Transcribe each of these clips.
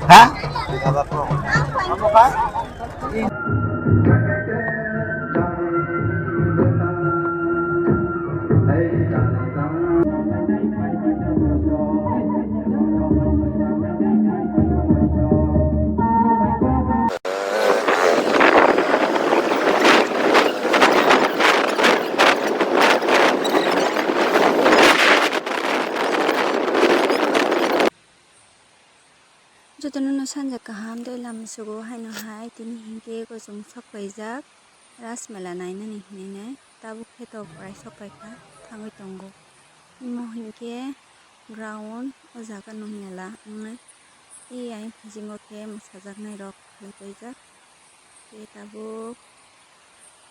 হ্যাঁ Jotono sanja kaham doi lam sugo haino hai tini hingke ko jong sokai jak rasmela naina ni hinai tabu kheto prai sokai ka thangoi tongo imo hingke ground o jaga no hinala angnai ai jingo ke masajak nai rok khlaipai jak te tabu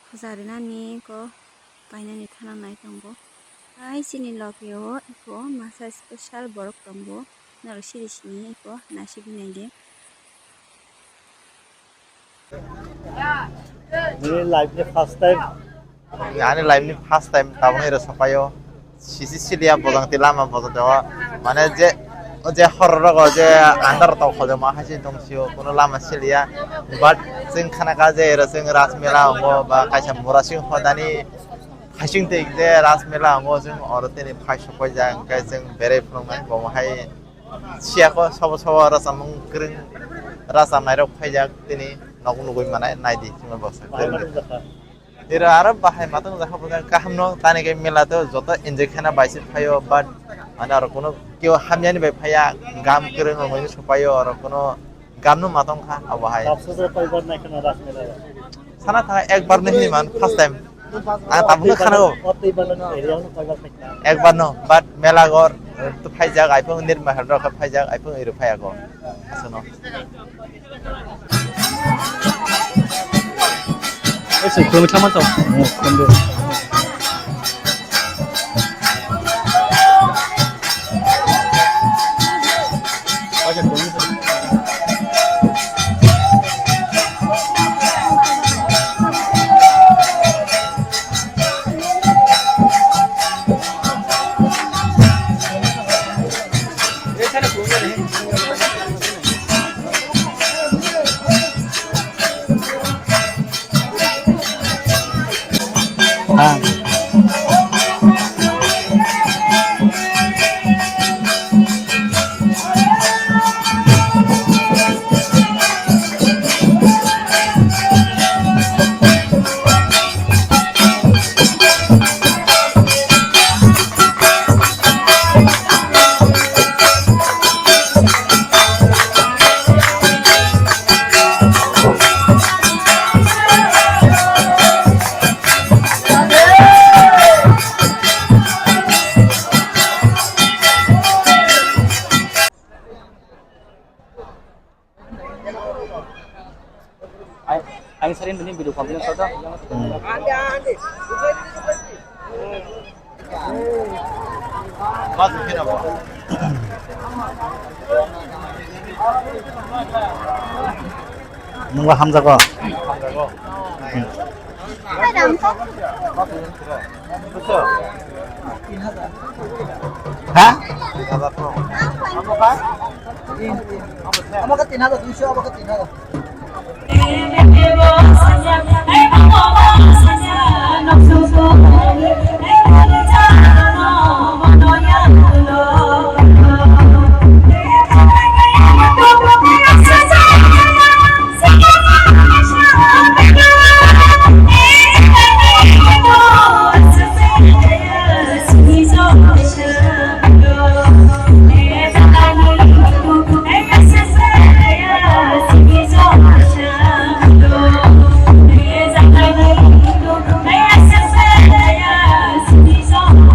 khujari nani ko painani thana nai tongo ai chini lokeo iko masa special borok tongo nalo siri sini iko nasi binai de Ini live ni first time. Yani live ni first time tabung iro sapayo. Sisi silia bodang tilama bodang jawa. Mana je horror ko je andar tau khojo ma hasi dong sio kono lama silia. But sing khana ka je iro sing rasmela ngo ba kaisa murasing khodani hasing te je rasmela ngo sing oroteni phai sapai jang kai sing bere phulong bo hai sia ko sobo sobo rasamung kring rasa nairok phaijak tini nokung nugui manai naidi cuma bosa. Ira Arab bahai matang zakha bosa kahamno tani ke mela to joto enjoy khana baisi phayo but ana ar kono keu hamyani bai phaya gam kereng ngoi supayo ar kono gamno matang kha abahai. Sana tha ekbar nahi man first time. Tabung khana go. Ekbar no but mela gor to phaijak aipung nirma hadra kha phaijak aipung iru phaya go. Asono. 그러면 참았죠. 근데 anh sering ini video conference saja. Andi. Mas mungkin apa? Nunggu Hamzah kok. Hah? Apa ke 300 apa ke 300 Song